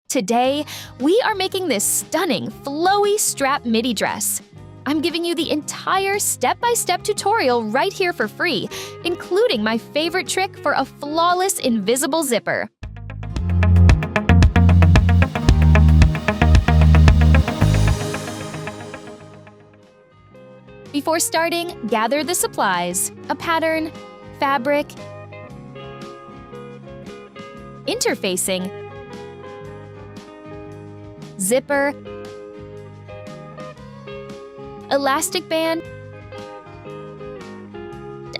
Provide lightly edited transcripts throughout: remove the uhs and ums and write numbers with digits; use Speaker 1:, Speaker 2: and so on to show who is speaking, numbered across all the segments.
Speaker 1: Today, we are making this stunning, flowy strap midi dress. I'm giving you the entire step-by-step tutorial right here for free, including my favorite trick for a flawless invisible zipper. Before starting, gather the supplies: a pattern, fabric, interfacing, zipper, elastic band,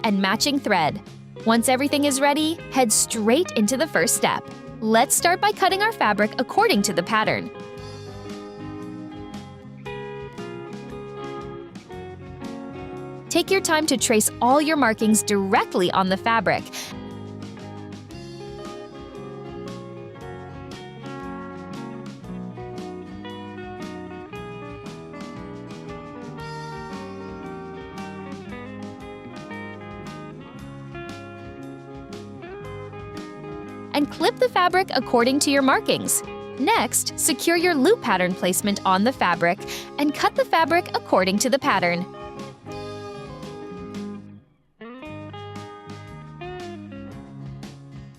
Speaker 1: and matching thread. Once everything is ready, head straight into the first step. Let's start by cutting our fabric according to the pattern. Take your time to trace all your markings directly on the fabric. And clip the fabric according to your markings. Next, secure your loop pattern placement on the fabric and cut the fabric according to the pattern.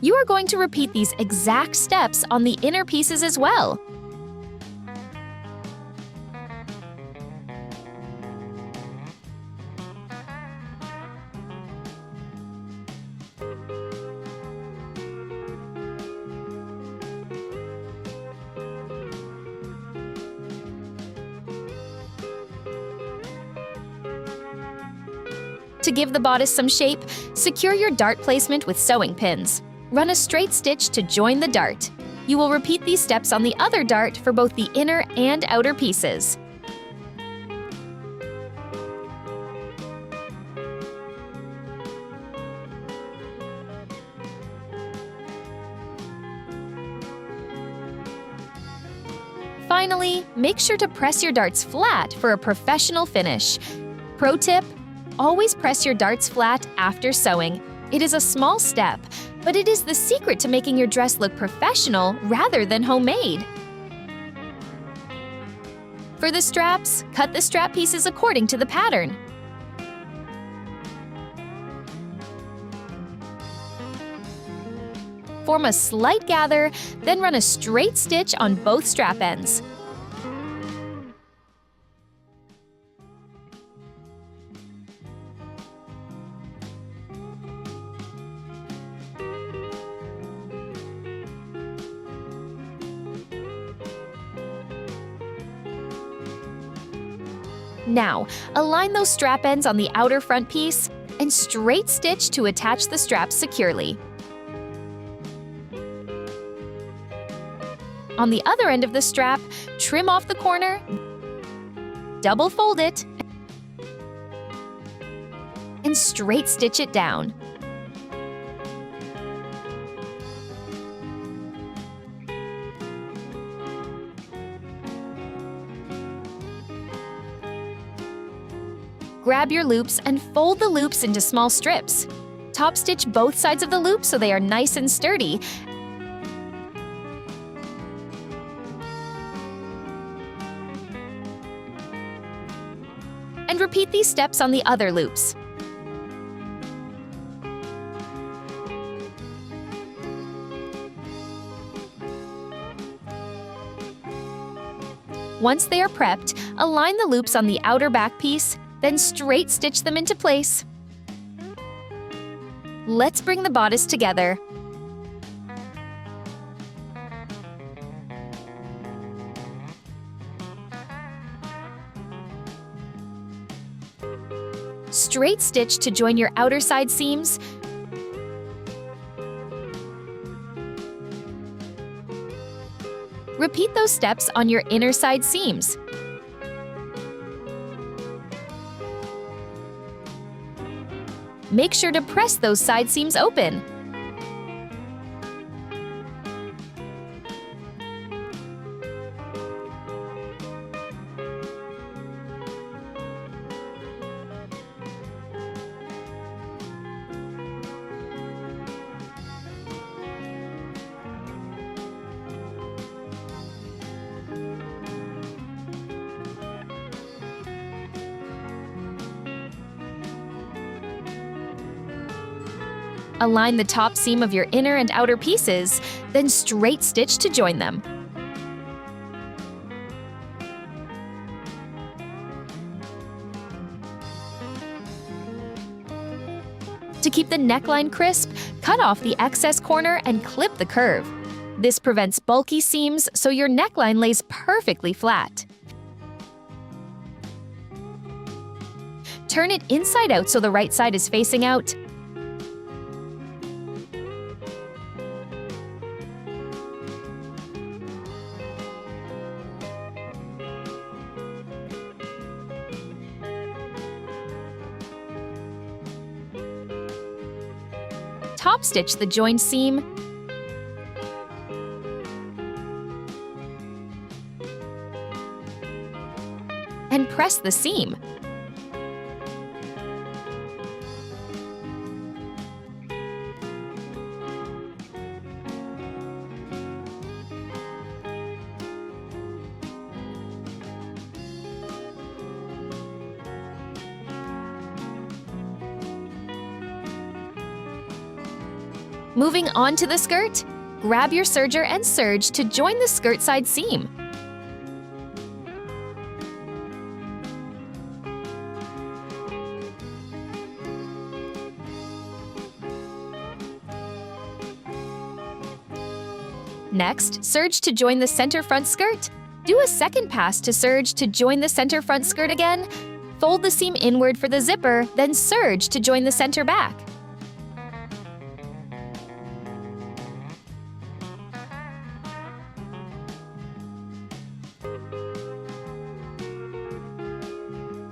Speaker 1: You are going to repeat these exact steps on the inner pieces as well. To give the bodice some shape, secure your dart placement with sewing pins. Run a straight stitch to join the dart. You will repeat these steps on the other dart for both the inner and outer pieces. Finally, make sure to press your darts flat for a professional finish. Pro tip: always press your darts flat after sewing. It is a small step, but it is the secret to making your dress look professional rather than homemade. For the straps, cut the strap pieces according to the pattern. Form a slight gather, then run a straight stitch on both strap ends. Now, align those strap ends on the outer front piece and straight stitch to attach the straps securely. On the other end of the strap, trim off the corner, double fold it, and straight stitch it down. Grab your loops and fold the loops into small strips. Top stitch both sides of the loop so they are nice and sturdy. And repeat these steps on the other loops. Once they are prepped, align the loops on the outer back piece, then straight stitch them into place. Let's bring the bodice together. Straight stitch to join your outer side seams. Repeat those steps on your inner side seams. Make sure to press those side seams open. Align the top seam of your inner and outer pieces, then straight stitch to join them. To keep the neckline crisp, cut off the excess corner and clip the curve. This prevents bulky seams, so your neckline lays perfectly flat. Turn it inside out so the right side is facing out. Top stitch the joined seam, and press the seam. Moving on to the skirt, grab your serger and serge to join the skirt side seam. Next, serge to join the center front skirt. Do a second pass to serge to join the center front skirt again. Fold the seam inward for the zipper, then serge to join the center back.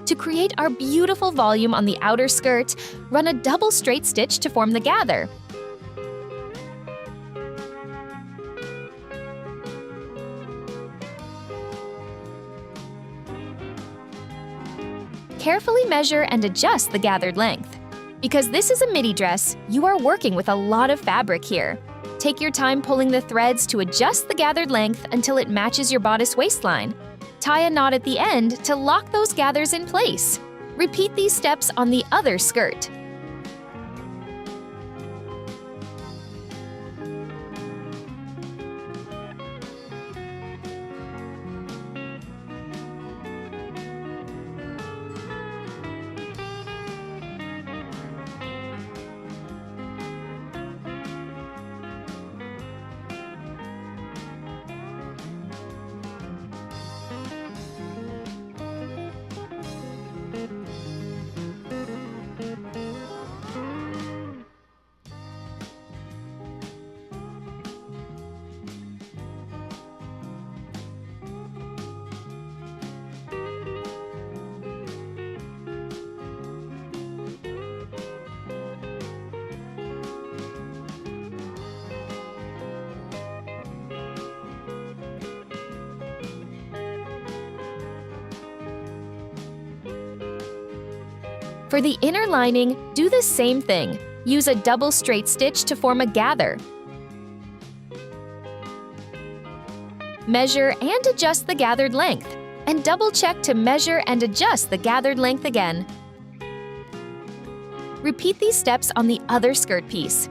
Speaker 1: To create our beautiful volume on the outer skirt, run a double straight stitch to form the gather. Carefully measure and adjust the gathered length. Because this is a midi dress, you are working with a lot of fabric here. Take your time pulling the threads to adjust the gathered length until it matches your bodice waistline. Tie a knot at the end to lock those gathers in place. Repeat these steps on the other skirt. For the inner lining, do the same thing. Use a double straight stitch to form a gather. Measure and adjust the gathered length, and double check to measure and adjust the gathered length again. Repeat these steps on the other skirt piece.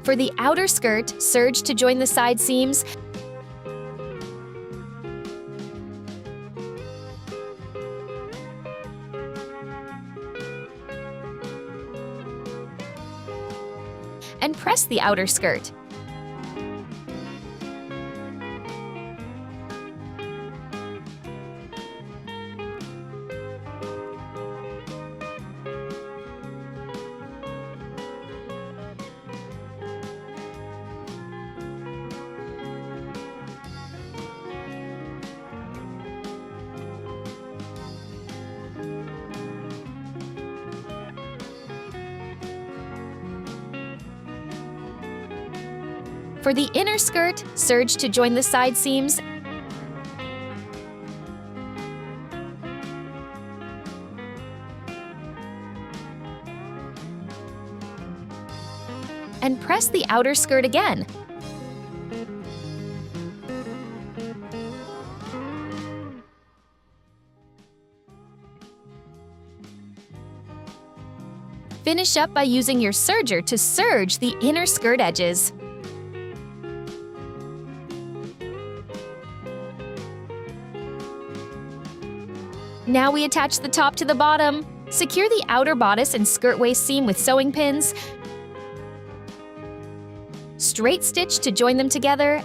Speaker 1: For the outer skirt, serge to join the side seams, and press the outer skirt. For the inner skirt, serge to join the side seams and press the outer skirt again. Finish up by using your serger to serge the inner skirt edges. Now we attach the top to the bottom. Secure the outer bodice and skirt waist seam with sewing pins. Straight stitch to join them together.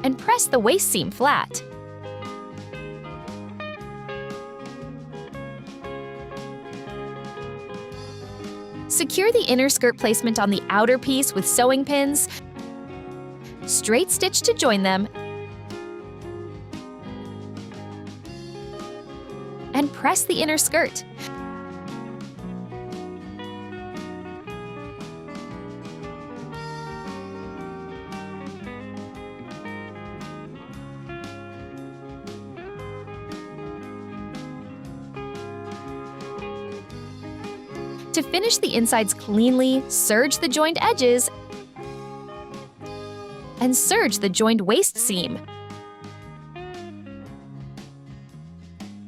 Speaker 1: And press the waist seam flat. Secure the inner skirt placement on the outer piece with sewing pins. Straight stitch to join them. And press the inner skirt. To finish the insides cleanly, serge the joined edges and serge the joined waist seam.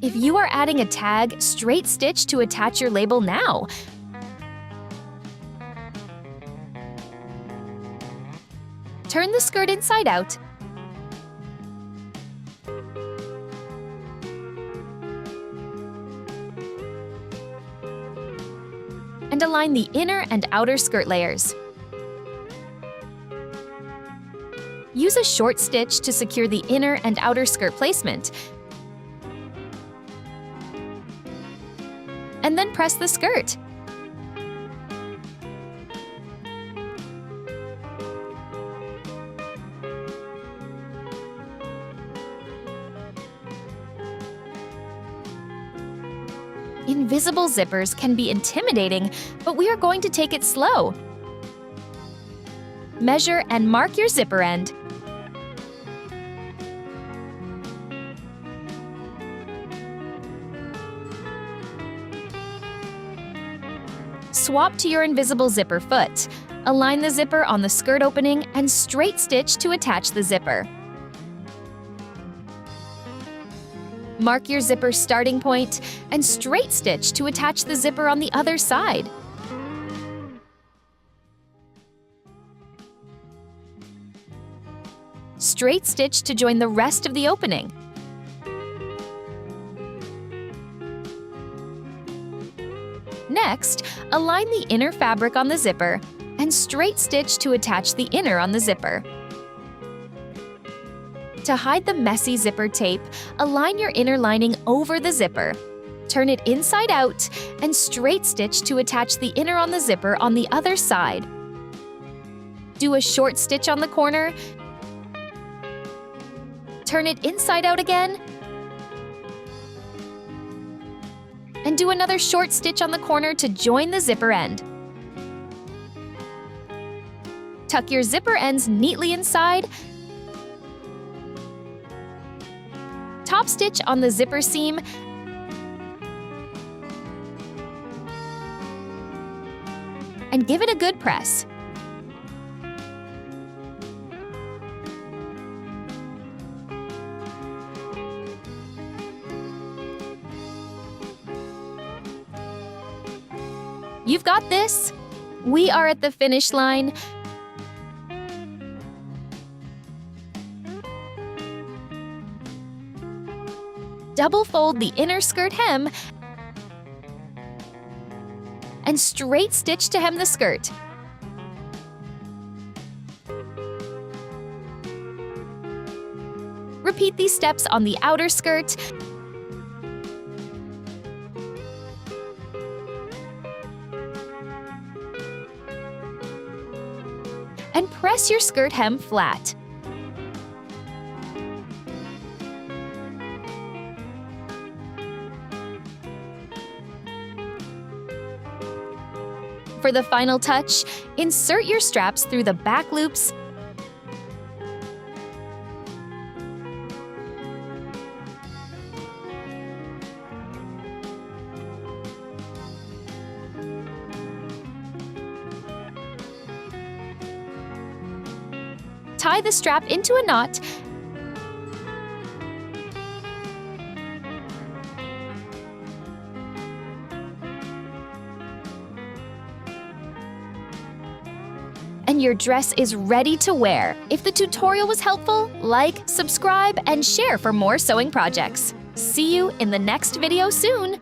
Speaker 1: If you are adding a tag, straight stitch to attach your label now. Turn the skirt inside out. And align the inner and outer skirt layers. Use a short stitch to secure the inner and outer skirt placement. And then press the skirt. Invisible zippers can be intimidating, but we are going to take it slow. Measure and mark your zipper end. Swap to your invisible zipper foot. Align the zipper on the skirt opening and straight stitch to attach the zipper. Mark your zipper starting point and straight stitch to attach the zipper on the other side. Straight stitch to join the rest of the opening. Next, align the inner fabric on the zipper and straight stitch to attach the inner on the zipper. To hide the messy zipper tape, align your inner lining over the zipper. Turn it inside out and straight stitch to attach the inner on the zipper on the other side. Do a short stitch on the corner. Turn it inside out again. And do another short stitch on the corner to join the zipper end. Tuck your zipper ends neatly inside. Top stitch on the zipper seam and give it a good press. You've got this! We are at the finish line. Double fold the inner skirt hem and straight stitch to hem the skirt. Repeat these steps on the outer skirt and press your skirt hem flat. For the final touch, insert your straps through the back loops tie the strap into a knot and your dress is ready to wear. If the tutorial was helpful, like, subscribe, and share for more sewing projects. See you in the next video soon!